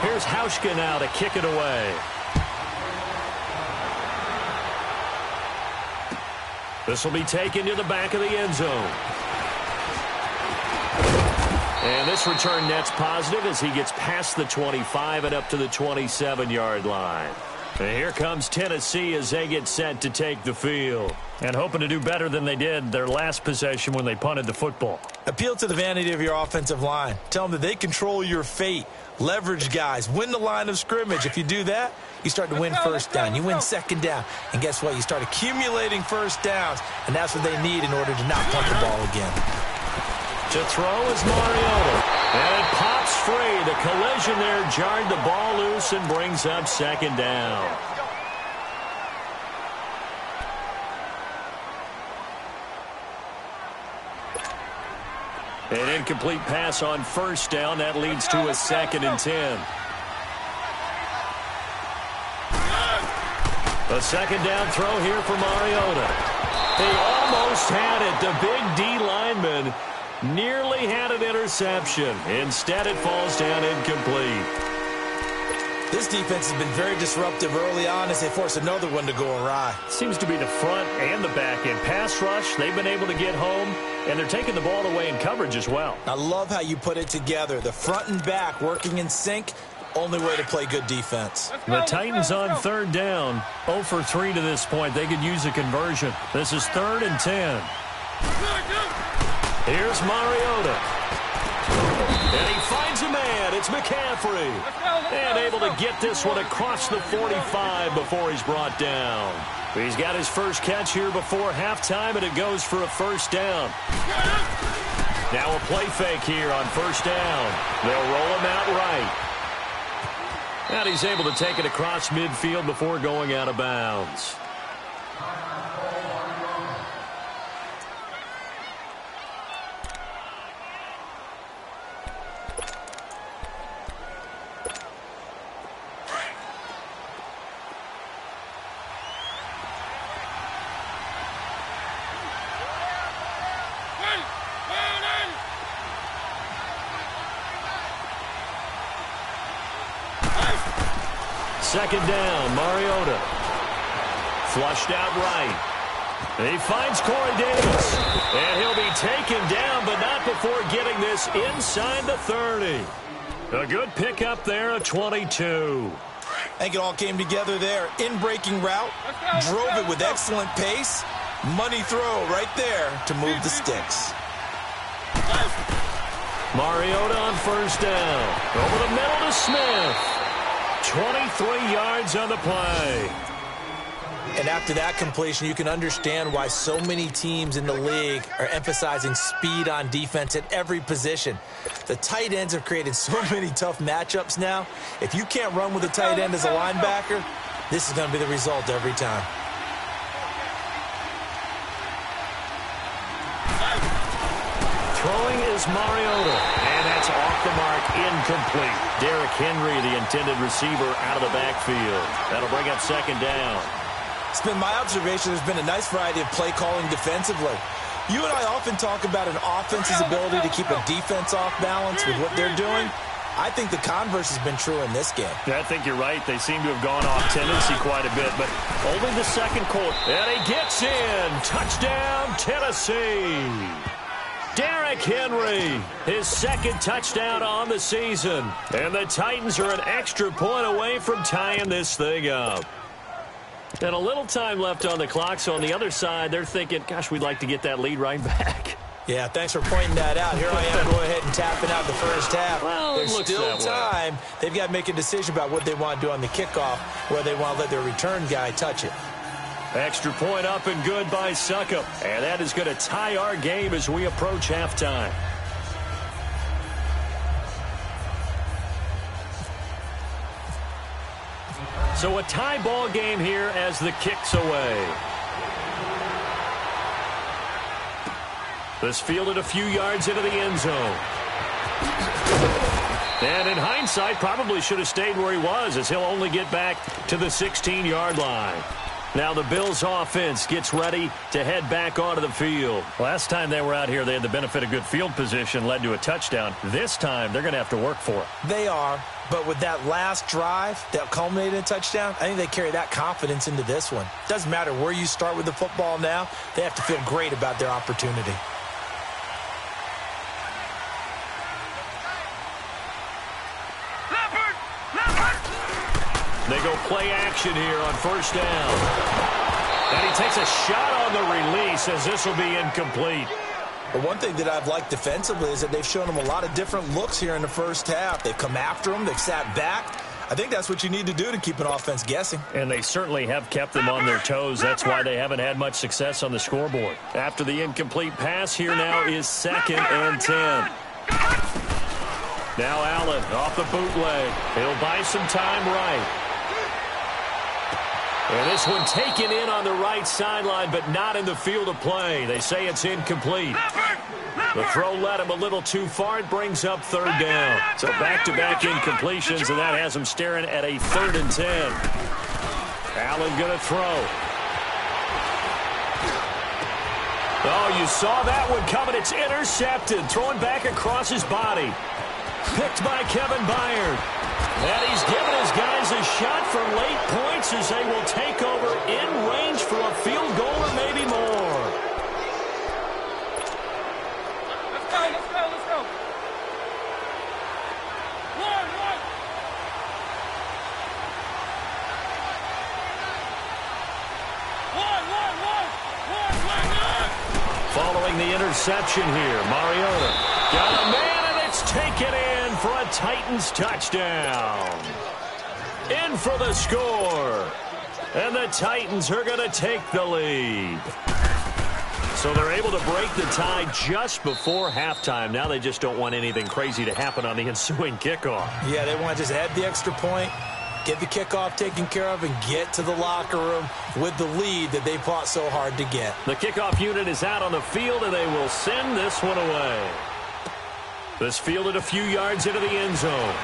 Here's Hauschka now to kick it away. This will be taken to the back of the end zone. And this return net's positive as he gets past the 25 and up to the 27-yard line. And here comes Tennessee as they get set to take the field. And hoping to do better than they did their last possession when they punted the football. Appeal to the vanity of your offensive line. Tell them that they control your fate. Leverage guys. Win the line of scrimmage. If you do that, you start to win first down. You win second down. And guess what? You start accumulating first downs. And that's what they need in order to not punt the ball again. To throw is Mariota. And it pops free. The collision there jarred the ball loose and brings up second down. An incomplete pass on first down. That leads to a 2nd and 10. A second down throw here for Mariota. He almost had it. The big D lineman nearly had an interception. Instead, it falls down incomplete. This defense has been very disruptive early on as they force another one to go awry. Seems to be the front and the back end. Pass rush, they've been able to get home, and they're taking the ball away in coverage as well. I love how you put it together. The front and back working in sync, only way to play good defense. The Titans on third down, 0 for 3 to this point. They could use a conversion. This is 3rd and 10. Here's Mariota. And he finds a man. It's McCaffrey. And able to get this one across the 45 before he's brought down. He's got his first catch here before halftime, and it goes for a first down. Now a play fake here on first down. They'll roll him out right. And he's able to take it across midfield before going out of bounds. Second down, Mariota. Flushed out right. And he finds Corey Davis. And he'll be taken down, but not before getting this inside the 30. A good pickup there, a 22. I think it all came together there. In-breaking route, drove it with excellent pace. Money throw right there to move the sticks. Mariota on first down. Over the middle to Smith. 23 yards on the play. And after that completion, you can understand why so many teams in the league are emphasizing speed on defense at every position. The tight ends have created so many tough matchups now. If you can't run with a tight end as a linebacker, this is going to be the result every time. Throwing is Mariota, and that's off the mark, incomplete. Derrick Henry, the intended receiver, out of the backfield. That'll bring up second down. It's been my observation there's been a nice variety of play calling defensively. You and I often talk about an offense's ability to keep a defense off balance with what they're doing. I think the converse has been true in this game. I think you're right. They seem to have gone off tendency quite a bit, but only the second quarter. And he gets in. Touchdown, Tennessee. Derrick Henry, his second touchdown on the season. And the Titans are an extra point away from tying this thing up. And a little time left on the clock, so on the other side, they're thinking, gosh, we'd like to get that lead right back. Yeah, thanks for pointing that out. Here I am going ahead and tapping out the first half. Well, there's still time. They've got to make a decision about what they want to do on the kickoff, whether they want to let their return guy touch it. Extra point up and good by Succop. And that is going to tie our game as we approach halftime. So a tie ball game here as the kick's away. This fielded a few yards into the end zone. And in hindsight, probably should have stayed where he was, as he'll only get back to the 16-yard line. Now the Bills offense gets ready to head back onto the field. Last time they were out here, they had the benefit of good field position, led to a touchdown. This time, they're going to have to work for it. They are, But with that last drive that culminated in a touchdown, I think they carry that confidence into this one. Doesn't matter where you start with the football now, they have to feel great about their opportunity. They go play action here on first down. And he takes a shot on the release as this will be incomplete. But one thing that I've liked defensively is that they've shown them a lot of different looks here in the first half. They've come after them. They've sat back. I think that's what you need to do to keep an offense guessing. And they certainly have kept them on their toes. That's why they haven't had much success on the scoreboard. After the incomplete pass, here now is 2nd and 10. Now Allen off the bootleg. He'll buy some time right. And this one taken in on the right sideline, but not in the field of play. They say it's incomplete. The throw led him a little too far. It brings up 3rd down. So back-to-back incompletions, and that has him staring at a 3rd and 10. Allen going to throw. Oh, you saw that one coming. It's intercepted. Throwing back across his body. Picked by Kevin Byard. And he's given his guys a shot for late points as they will take over in range for a field goal or maybe more. Let's go, let's go, let's go. One. Following the interception here, Mariota got a man, and it's taken in for a Titans touchdown. In for the score. And the Titans are going to take the lead. So they're able to break the tie just before halftime. Now they just don't want anything crazy to happen on the ensuing kickoff. Yeah, they want to just add the extra point, get the kickoff taken care of, and get to the locker room with the lead that they fought so hard to get. The kickoff unit is out on the field, and they will send this one away. This fielded a few yards into the end zone.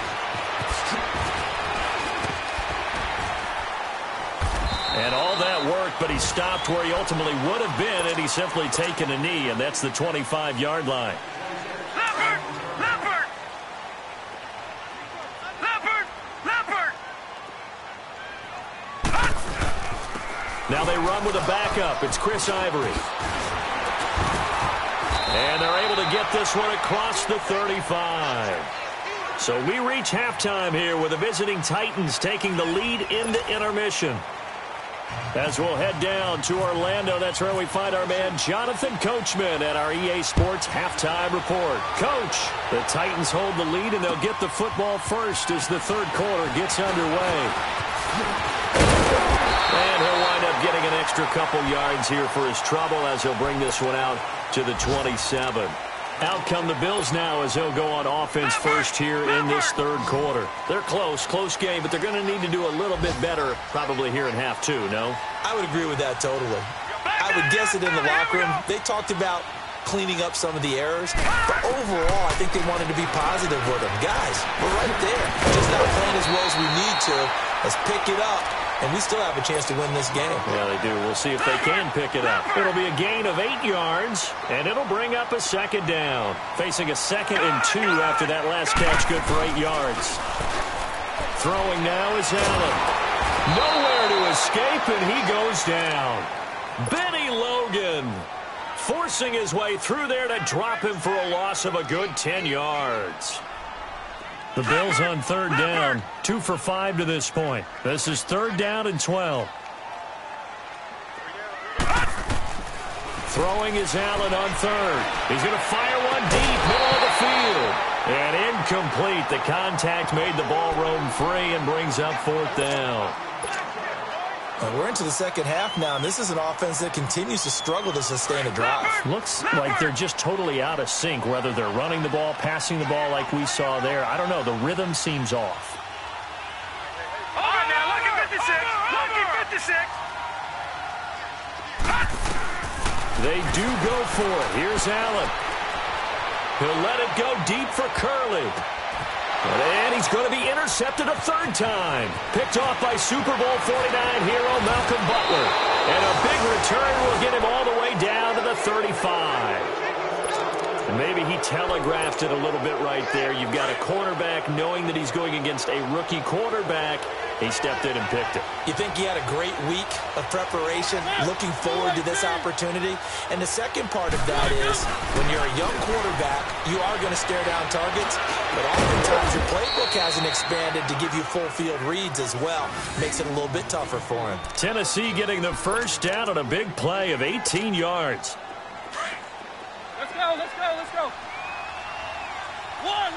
And all that worked, but he stopped where he ultimately would have been, and he's simply taken a knee, and that's the 25-yard line. Leopard! Now they run with a backup. It's Chris Ivory. And they're able to get this one across the 35. So we reach halftime here with the visiting Titans taking the lead into intermission. As we'll head down to Orlando, that's where we find our man Jonathan Coachman at our EA Sports Halftime Report. Coach, the Titans hold the lead, and they'll get the football first as the third quarter gets underway. And he'll wind up getting an extra couple yards here for his trouble as he'll bring this one out to the 27. Out come the Bills now as they'll go on offense first here in this third quarter. They're close game, but they're going to need to do a little bit better probably here in half two, no? I would agree with that totally. I would guess it in the locker room. They talked about cleaning up some of the errors, but overall, I think they wanted to be positive with them. Guys, we're right there. Just not playing as well as we need to. Let's pick it up. And we still have a chance to win this game. Yeah, they do. We'll see if they can pick it up. It'll be a gain of 8 yards, and it'll bring up a second down. Facing a 2nd and 2 after that last catch, good for 8 yards. Throwing now is Allen. Nowhere to escape, and he goes down. Benny Logan forcing his way through there to drop him for a loss of a good 10 yards. The Bills on third down, 2 for 5 to this point. This is 3rd down and 12. Throwing is Allen on third. He's going to fire one deep, middle of the field. And incomplete. The contact made the ball roam free and brings up 4th down. We're into the second half now, and this is an offense that continues to struggle to sustain a drive. Looks like they're just totally out of sync, whether they're running the ball, passing the ball like we saw there. I don't know. The rhythm seems off. All right, now, look at 56. Look at 56. They do go for it. Here's Allen. He'll let it go deep for Curley. And he's going to be intercepted a 3rd time. Picked off by Super Bowl 49 hero Malcolm Butler. And a big return will get him all the way down to the 35. Maybe he telegraphed it a little bit right there. You've got a cornerback knowing that he's going against a rookie quarterback. He stepped in and picked it. You think he had a great week of preparation, looking forward to this opportunity? And the second part of that is, when you're a young quarterback, you are going to stare down targets, but oftentimes your playbook hasn't expanded to give you full field reads as well. Makes it a little bit tougher for him. Tennessee getting the first down on a big play of 18 yards. Let's go, let's go, let's go. One.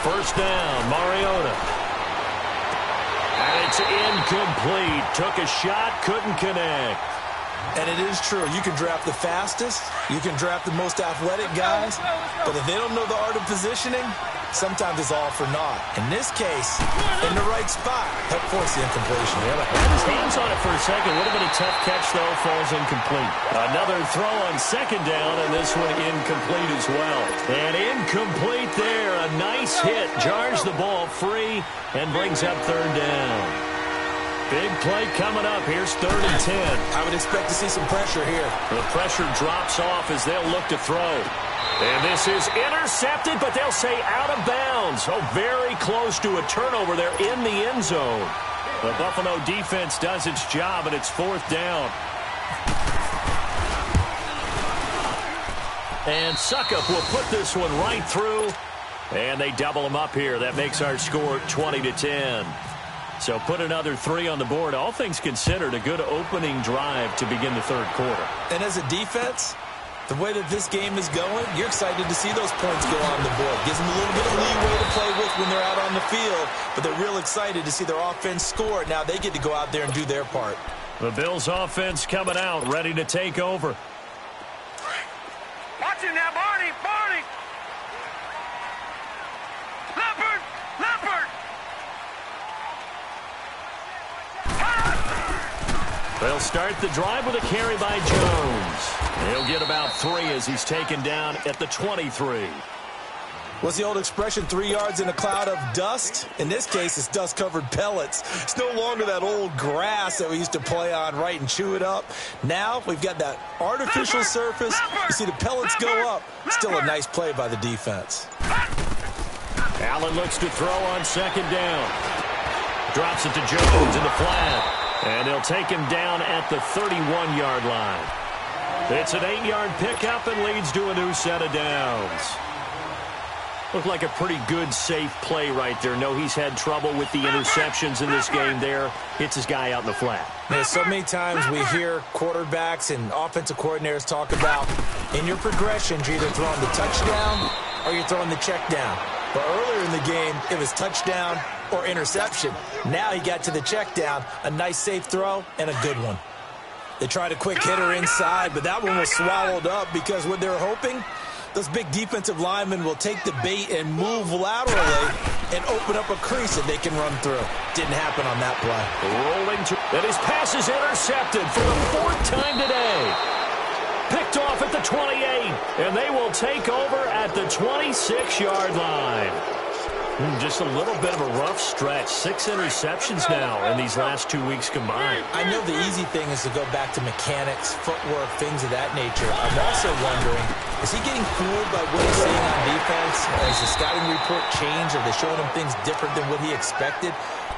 First down, Mariota. And it's incomplete. Took a shot, couldn't connect. And it is true. You can draft the fastest. You can draft the most athletic guys. But if they don't know the art of positioning, sometimes it's all for naught. In this case, in the right spot, help force the incompletion. Yeah, had his hands on it for a second. Would have been a tough catch, though. Falls incomplete. Another throw on second down, and this one incomplete as well. And incomplete there. A nice hit. Jars the ball free and brings up third down. Big play coming up. Here's 3rd and 10. I would expect to see some pressure here. The pressure drops off as they'll look to throw. And this is intercepted, but they'll say out of bounds. Oh, very close to a turnover there in the end zone. The Buffalo defense does its job, and it's 4th down. And Succop will put this one right through. And they double them up here. That makes our score 20-10. So put another 3 on the board. All things considered, a good opening drive to begin the third quarter. And as a defense, the way that this game is going, you're excited to see those points go on the board. Gives them a little bit of leeway to play with when they're out on the field, but they're real excited to see their offense score. Now they get to go out there and do their part. The Bills offense coming out, ready to take over. Watch him now, Barney. Leopard. They'll start the drive with a carry by Jones. He'll get about 3 as he's taken down at the 23. What's the old expression, 3 yards in a cloud of dust? In this case, it's dust-covered pellets. It's no longer that old grass that we used to play on, right, and chew it up. Now we've got that artificial surface. You see the pellets go up. Still a nice play by the defense. Allen looks to throw on second down. Drops it to Jones in the flat. And they'll take him down at the 31-yard line. It's an 8-yard pickup and leads to a new set of downs. Looked like a pretty good, safe play right there. No, he's had trouble with the interceptions in this game there. Hits his guy out in the flat. Man, so many times we hear quarterbacks and offensive coordinators talk about, in your progressions, you're either throwing the touchdown or you're throwing the check down. But earlier in the game, it was touchdown or interception. Now he got to the check down, a nice safe throw, and a good one. They tried a quick hitter inside, but that one was swallowed up because what they're hoping, those big defensive linemen will take the bait and move laterally and open up a crease that they can run through. Didn't happen on that play. Rolling to, and his pass is intercepted for the 4th time today. Picked off at the 28, and they will take over at the 26-yard line. Just a little bit of a rough stretch. 6 interceptions now in these last 2 weeks combined. I know the easy thing is to go back to mechanics, footwork, things of that nature. I'm also wondering, is he getting fooled by what he's seeing on defense? Has the scouting report changed? Are they showing him things different than what he expected?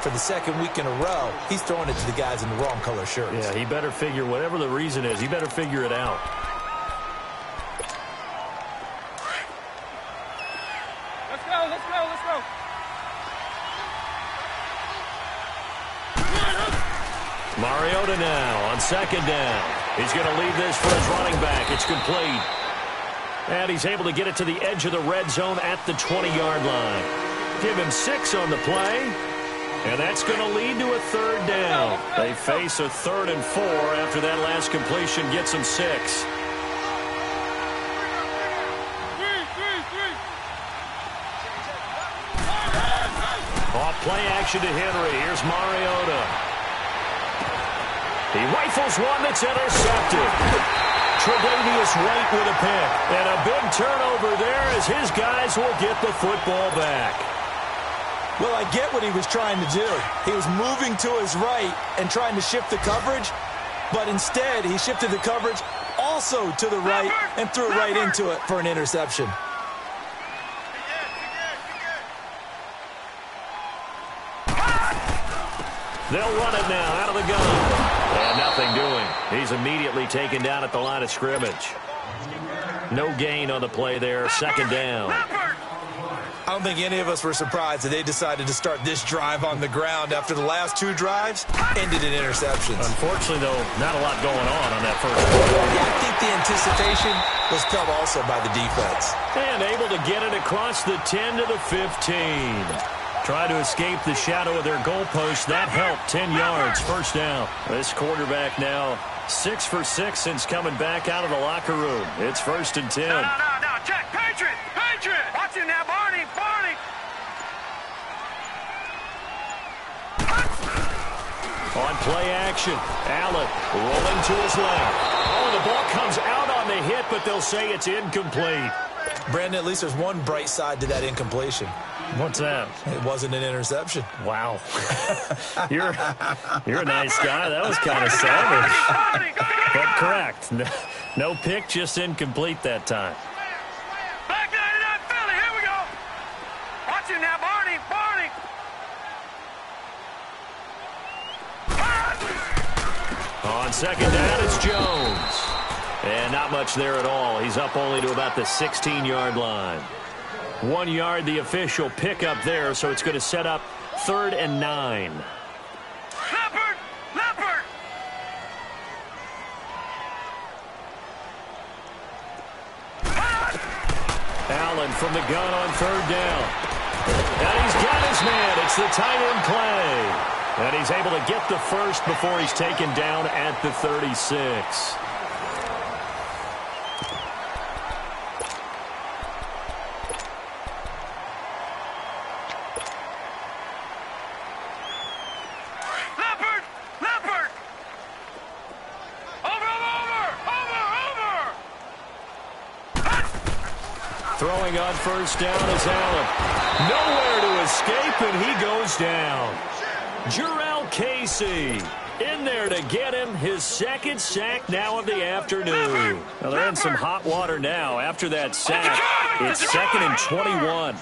For the 2nd week in a row, he's throwing it to the guys in the wrong color shirts. Yeah, he better figure, whatever the reason is, he better figure it out. Let's go. Mariota now on second down. He's going to leave this for his running back. It's complete. And he's able to get it to the edge of the red zone at the 20-yard line. Give him 6 on the play. And that's going to lead to a 3rd down. They face a 3rd and 4 after that last completion gets them 6. Off play action to Henry. Here's Mariota. He rifles one that's intercepted. Tre'Davious White with a pick. And a big turnover there as his guys will get the football back. Well, I get what he was trying to do. He was moving to his right and trying to shift the coverage, but instead he shifted the coverage all also to the right and threw it right into it for an interception. They'll run it now out of the gun. And nothing doing. He's immediately taken down at the line of scrimmage. No gain on the play there. Second down. I don't think any of us were surprised that they decided to start this drive on the ground after the last two drives ended in interceptions. Unfortunately, though, not a lot going on that first quarter. Yeah, I think the anticipation was felt also by the defense. And able to get it across the 10 to the 15. Try to escape the shadow of their goalpost. That helped. 10 yards. First down. This quarterback now 6 for 6 since coming back out of the locker room. It's 1st and 10. No. Check. Patriot. Watch him now, Barney. On play action. Allen rolling to his left. Oh, the ball comes out on the hit, but they'll say it's incomplete. Brandon, at least there's one bright side to that incompletion. What's that? It wasn't an interception. Wow. You're a nice guy. That was kind of savage. But correct. No pick, just incomplete that time. Back 99 Philly. Here we go. Watch him now, Barney. On second down, it's Jones. And not much there at all. He's up only to about the 16-yard line. 1 yard, the official pickup there, so it's going to set up 3rd and 9. Leopard. Allen from the gun on 3rd down. And he's got his man. It's the tight end play. And he's able to get the first before he's taken down at the 36. Leopard. Over. Throwing on 1st down is Allen. Nowhere to escape, and he goes down. Jurrell Casey in there to get him his 2nd sack now of the afternoon. Well, they're in some hot water now. After that sack, it's 2nd and 21.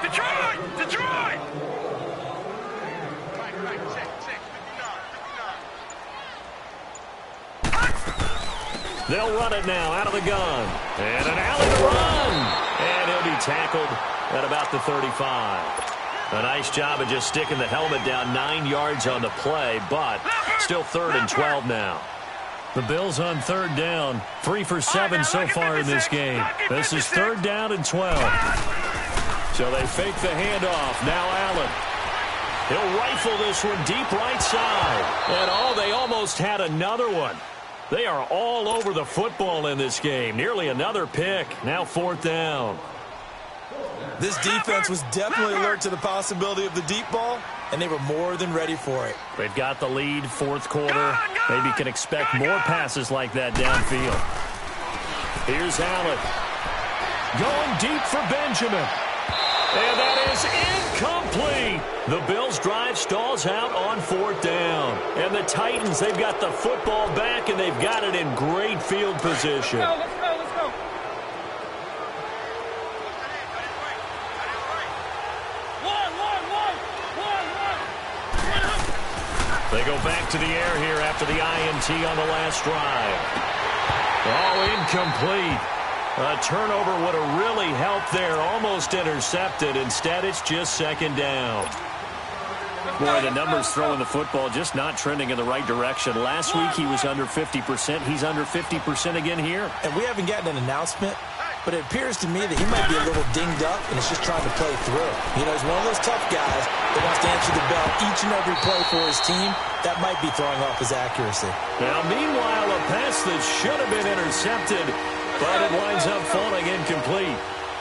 Detroit! They'll run it now out of the gun. And an alley to run. And he'll be tackled at about the 35. A nice job of just sticking the helmet down 9 yards on the play, but still 3rd and 12 now. The Bills on 3rd down, 3 for 7 so far in this game. This is 3rd down and 12. So they fake the handoff. Now Allen. He'll rifle this one deep right side. And they almost had another one. They are all over the football in this game. Nearly another pick. Now 4th down. This defense was definitely alert to the possibility of the deep ball, and they were more than ready for it. They've got the lead, 4th quarter. Maybe can expect more passes like that downfield. Here's Allen. Going deep for Benjamin. And that is incomplete. The Bills' drive stalls out on 4th down. And the Titans, they've got the football back, and they've got it in great field position. Let's go. They go back to the air here after the INT on the last drive. Incomplete. A turnover would have really helped there. Almost intercepted. Instead, it's just 2nd down. Boy, the numbers throwing the football just not trending in the right direction. Last week, he was under 50%. He's under 50% again here. And we haven't gotten an announcement, but it appears to me that he might be a little dinged up and is just trying to play through. You know, he's one of those tough guys that wants to answer the bell each and every play for his team. That might be throwing off his accuracy. Now, meanwhile, a pass that should have been intercepted, but it winds up falling incomplete.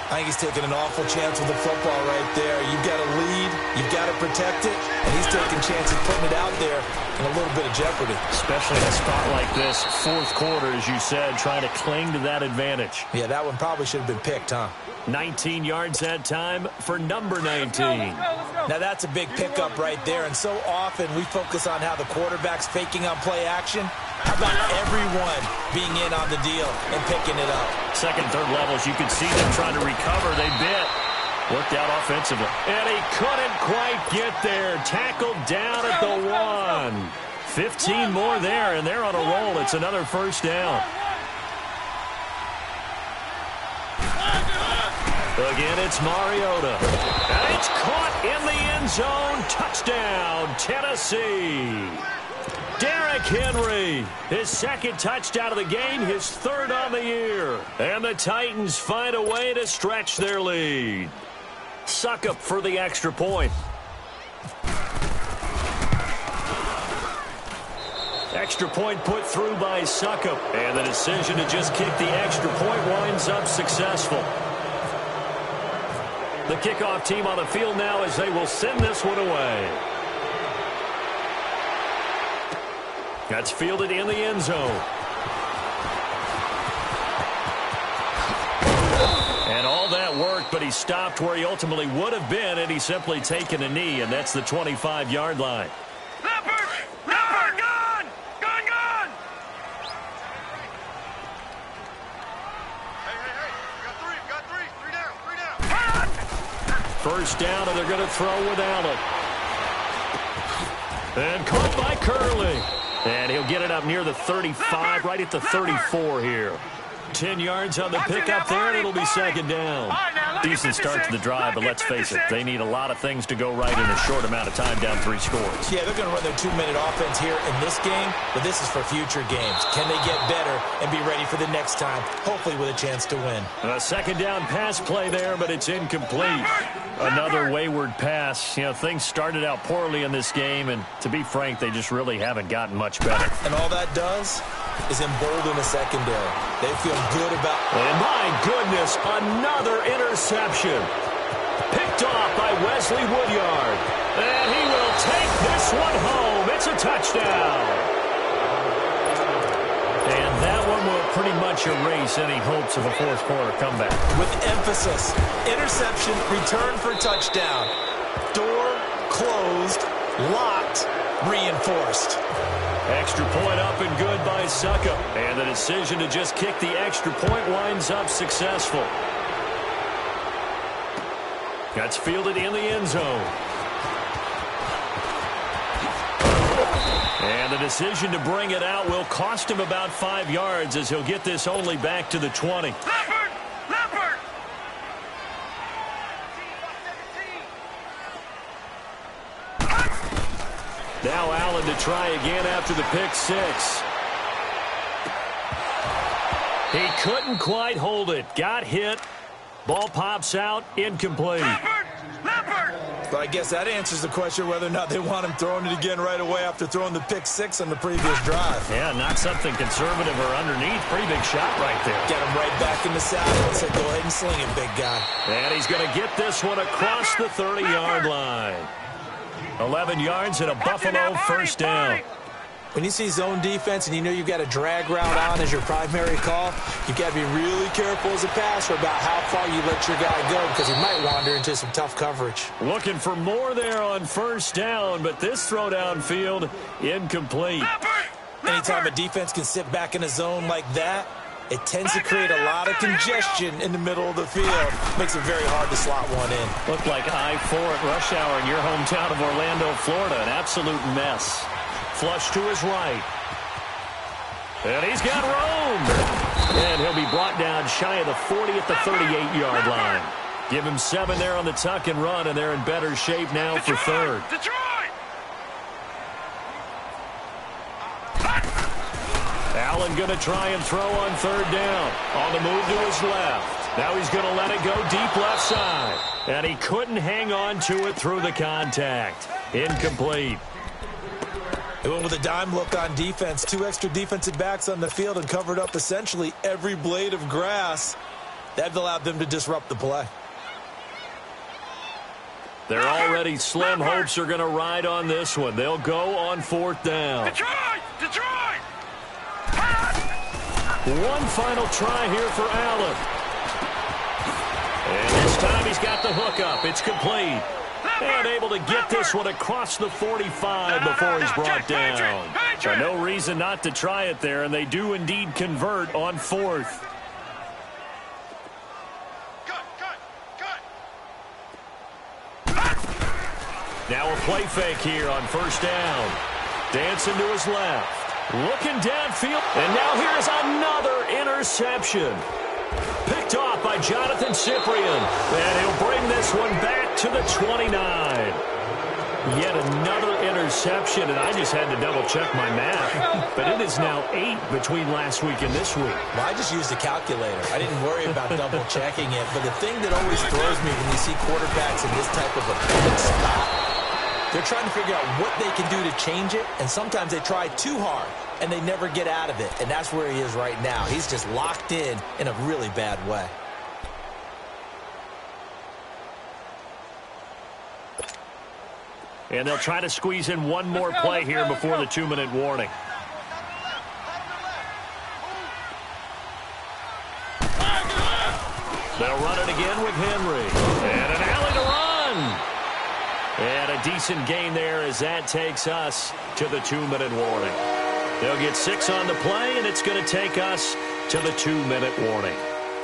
I think he's taking an awful chance with the football right there. You've got to lead, you've got to protect it, and he's taking chances putting it out there in a little bit of jeopardy. Especially in a spot like this, 4th quarter, as you said, trying to cling to that advantage. Yeah, that one probably should have been picked, huh? 19 yards that time for number 19. Now that's a big pickup right there, and so often we focus on how the quarterback's faking on play action. How about everyone being in on the deal and picking it up? Second, third levels, you can see them trying to recover. They bit. Worked out offensively. And he couldn't quite get there. Tackled down at the 1. 15 more there, and they're on a roll. It's another first down. Again, it's Mariota. And it's caught in the end zone. Touchdown, Tennessee. Derrick Henry, his second touchdown of the game, his third on the year. And the Titans find a way to stretch their lead. Succop for the extra point. Extra point put through by Succop. And the decision to just kick the extra point winds up successful. The kickoff team on the field now as they will send this one away. That's fielded in the end zone. And all that worked, but he stopped where he ultimately would have been, and he's simply taken a knee, and that's the 25-yard line. Leopard! Leopard! Gone! Gone, gone! Hey. We got three. Three down. First down, and they're going to throw with Allen. And caught by Curley. And he'll get it up near the 35, right at the 34 here. 10 yards on the pickup there, and it'll be second down. Decent start to the drive, but let's face it, they need a lot of things to go right in a short amount of time, down 3 scores. Yeah, they're going to run their 2-minute offense here in this game, but this is for future games. Can they get better and be ready for the next time, hopefully with a chance to win? A second down pass play there, but it's incomplete. Another wayward pass. You know, things started out poorly in this game, and to be frank, they just really haven't gotten much better. And all that does is embolden the secondary. They feel good about... And my goodness, another interception. Picked off by Wesley Woodyard. And he will take this one home. It's a touchdown. And that one will pretty much erase any hopes of a fourth quarter comeback. With emphasis, interception, return for touchdown. Door closed, locked, reinforced. Extra point up and good by Succop. And the decision to just kick the extra point winds up successful. That's fielded in the end zone. And the decision to bring it out will cost him about 5 yards as he'll get this only back to the 20. Leopard! Leopard! Now Allen to try again after the pick 6. He couldn't quite hold it. Got hit. Ball pops out. Incomplete. Leopard! Leopard! But I guess that answers the question whether or not they want him throwing it again right away after throwing the pick 6 on the previous drive. Yeah, not something conservative or underneath. Pretty big shot right there. Get him right back in the saddle and said, go ahead and sling it, big guy. And he's going to get this one across the 30-yard line. 11 yards and a Buffalo first down. When you see zone defense and you know you've got a drag route on as your primary call, you've got to be really careful as a passer about how far you let your guy go because he might wander into some tough coverage. Looking for more there on first down, but this throw downfield incomplete. Anytime a defense can sit back in a zone like that, it tends to create a lot of congestion in the middle of the field. Makes it very hard to slot one in. Looked like I-4 at rush hour in your hometown of Orlando, Florida. An absolute mess. Flush to his right. And he's got room. And he'll be brought down shy of the 40 at the 38-yard line. Give him 7 there on the tuck and run, and they're in better shape now for third. Detroit! Allen going to try and throw on third down. On the move to his left. Now he's going to let it go deep left side. And he couldn't hang on to it through the contact. Incomplete. They went with a dime look on defense. 2 extra defensive backs on the field and covered up essentially every blade of grass. That allowed them to disrupt the play. Their already slim hopes are going to ride on this one. They'll go on fourth down. Detroit! Detroit! One final try here for Allen. And this time he's got the hook up. It's complete. And able to get this one across the 45 before he's brought down. So no reason not to try it there, and they do indeed convert on fourth. Now a play fake here on first down. Dancing to his left. Looking downfield. And now here's another interception. Picked off by Jonathan Cyprien. And he'll bring this one back to the 29. Yet another interception, and I just had to double-check my math. But it is now 8 between last week and this week. Well, I just used a calculator. I didn't worry about double-checking it. But the thing that always throws me when you see quarterbacks in this type of a pivot spot, they're trying to figure out what they can do to change it, and sometimes they try too hard, and they never get out of it. And that's where he is right now. He's just locked in a really bad way. And they'll try to squeeze in one more play here before the 2-minute warning. They'll run it again with Henry. And an alley to run. And a decent gain there as that takes us to the 2-minute warning. They'll get 6 on the play, and it's going to take us to the 2-minute warning.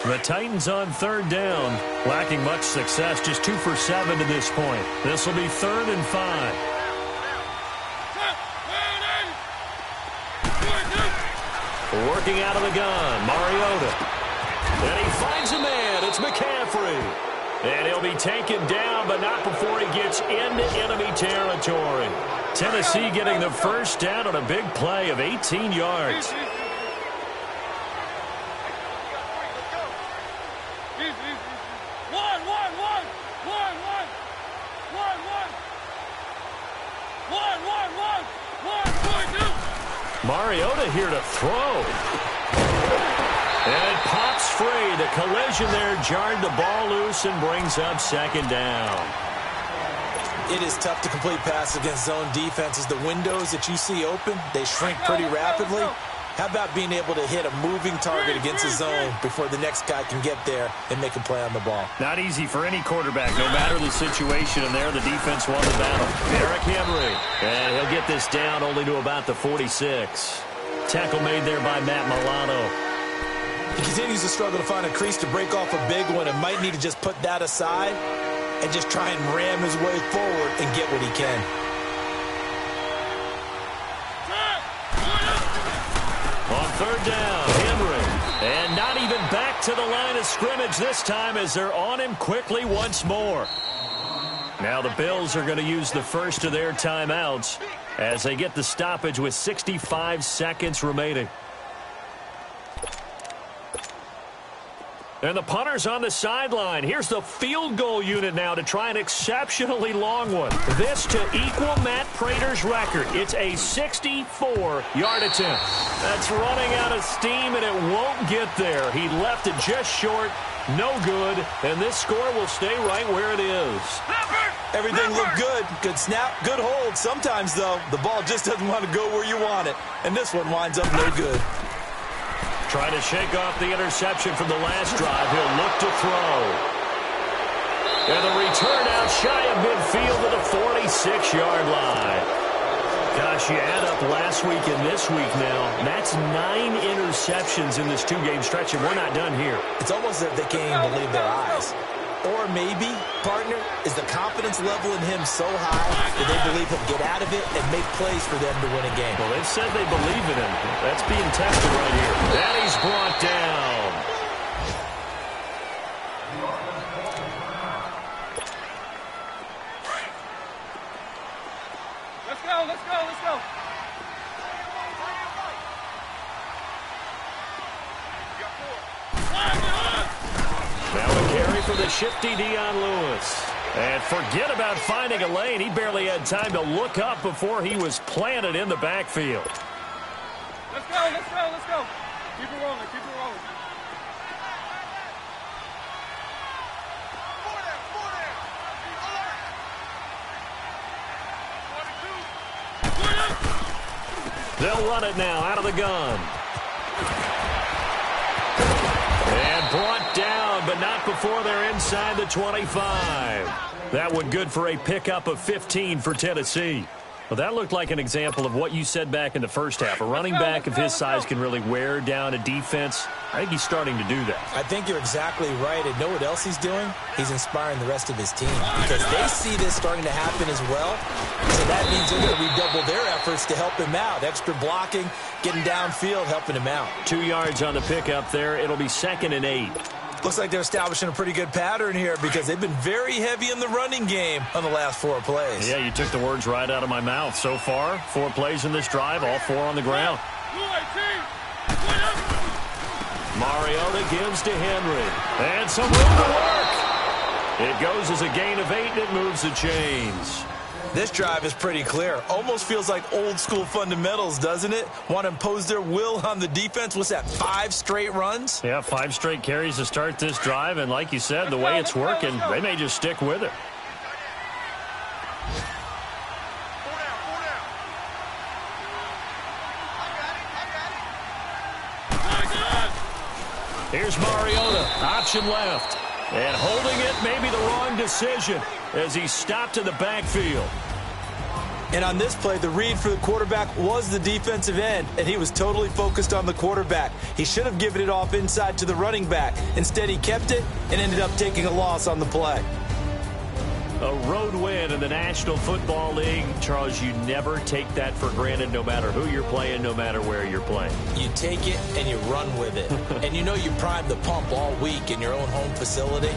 The Titans on third down, lacking much success, just 2 for 7 to this point. This will be 3rd and 5. Working out of the gun, Mariota. And he finds a man, it's McCaffrey. And he'll be taken down, but not before he gets into enemy territory. Tennessee getting the first down on a big play of 18 yards. Mariota here to throw. And it pops free. The collision there jarred the ball loose and brings up 2nd down. It is tough to complete passes against zone defenses. The windows that you see open, they shrink pretty rapidly. How about being able to hit a moving target against a zone before the next guy can get there and make a play on the ball? Not easy for any quarterback, no matter the situation. And there, the defense won the battle. Derrick Henry. And he'll get this down only to about the 46. Tackle made there by Matt Milano. He continues to struggle to find a crease to break off a big one and might need to just put that aside and just try and ram his way forward and get what he can. On third down, Henry. And not even back to the line of scrimmage this time as they're on him quickly once more. Now the Bills are going to use the first of their timeouts as they get the stoppage with 65 seconds remaining. And the punter's on the sideline. Here's the field goal unit now to try an exceptionally long one. This to equal Matt Prater's record. It's a 64-yard attempt. That's running out of steam, and it won't get there. He left it just short. No good. And this score will stay right where it is. Everything looked good. Good snap, good hold. Sometimes, though, the ball just doesn't want to go where you want it. And this one winds up no good. Trying to shake off the interception from the last drive. He'll look to throw. And the return out shy of midfield to the 46-yard line. Gosh, you add up last week and this week now. That's 9 interceptions in this 2-game stretch, and we're not done here. It's almost as if they can't even believe their eyes. Or maybe, partner, is the confidence level in him so high that they believe he'll get out of it and make plays for them to win a game. Well, they've said they believe in him. That's being tested right here. And he's brought down. Let's go, let's go, let's go. Now a carry for the shifty Dion Lewis. And forget about finding a lane. He barely had time to look up before he was planted in the backfield. Let's go, let's go, let's go. Keep it rolling, keep it rolling. They'll run it now out of the gun. And brought down, but not back before they're inside the 25. That one good for a pickup of 15 for Tennessee. Well, that looked like an example of what you said back in the first half. A running back of his size can really wear down a defense. I think he's starting to do that. I think you're exactly right. And know what else he's doing? He's inspiring the rest of his team because they see this starting to happen as well. So that means they're going to redouble their efforts to help him out. Extra blocking, getting downfield, helping him out. 2 yards on the pickup there. It'll be 2nd and 8. Looks like they're establishing a pretty good pattern here because they've been very heavy in the running game on the last 4 plays. Yeah, you took the words right out of my mouth. So far, 4 plays in this drive, all 4 on the ground. Mariota gives to Henry. And some room to work. It goes as a gain of 8, and it moves the chains. This drive is pretty clear. Almost feels like old school fundamentals, doesn't it? Want to impose their will on the defense. What's that, 5 straight runs? Yeah, 5 straight carries to start this drive. And like you said, the way it's working, they may just stick with it. Here's Mariota, option left. And holding it may be the wrong decision as he stopped in the backfield. And on this play, the read for the quarterback was the defensive end, and he was totally focused on the quarterback. He should have given it off inside to the running back. Instead, he kept it and ended up taking a loss on the play. A road win in the National Football League. Charles, you never take that for granted no matter who you're playing, no matter where you're playing. You take it and you run with it. And you know you primed the pump all week in your own home facility.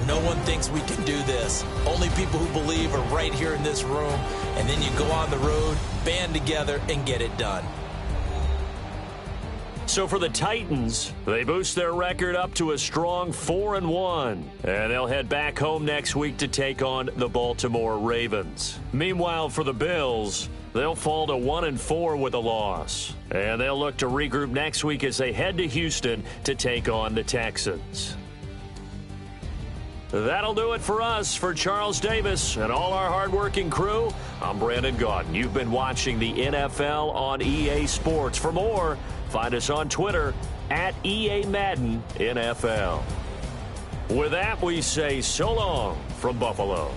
No one thinks we can do this. Only people who believe are right here in this room. And then you go on the road, band together, and get it done. So for the Titans, they boost their record up to a strong 4-1. And they'll head back home next week to take on the Baltimore Ravens. Meanwhile, for the Bills, they'll fall to 1-4 with a loss. And they'll look to regroup next week as they head to Houston to take on the Texans. That'll do it for us. For Charles Davis and all our hardworking crew, I'm Brandon Gaudin. You've been watching the NFL on EA Sports. For more, find us on Twitter at EA Madden NFL. With that, we say so long from Buffalo.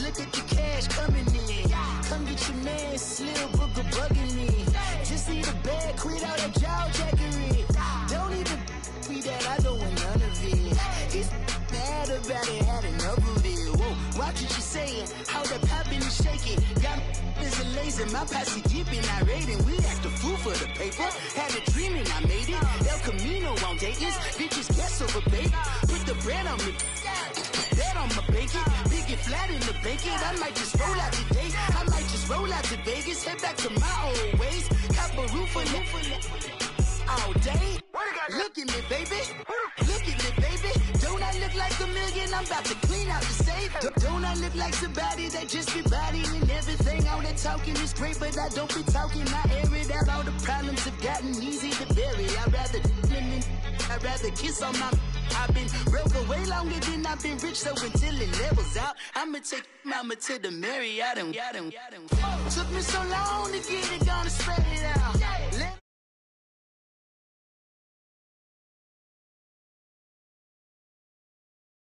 Look at the cash coming in. Come get your man, Slim Booker bugging me. Just need a bag, quit all that jaw jackery. Don't even be that, I don't want none of it. It's bad about it, had enough of it. Whoa, watch what you saying, how that poppin' and shaking. Got is a laser, my posse dipping, I raiding. We act a fool for the paper. Had a dream and I made it. El Camino on Dayton's, bitches guess over baby. Put the brand on me. Bet on my bacon, big and flat in the bacon. I might just roll out today. I might just roll out to Vegas, head back to my old ways. Cop a roof all day. Look at me, baby. Look at me, baby. Don't I look like a million? I'm about to clean out the safe. Don't I look like somebody that just be bodying everything? All that talking is great, but I don't be talking. I air it out. All the problems have gotten easy to bury. I'd rather kiss on my I've been broke way longer than I've been rich, so until it levels out, I'ma take mama to the Marriott and took me so long to get it, gonna spread it out.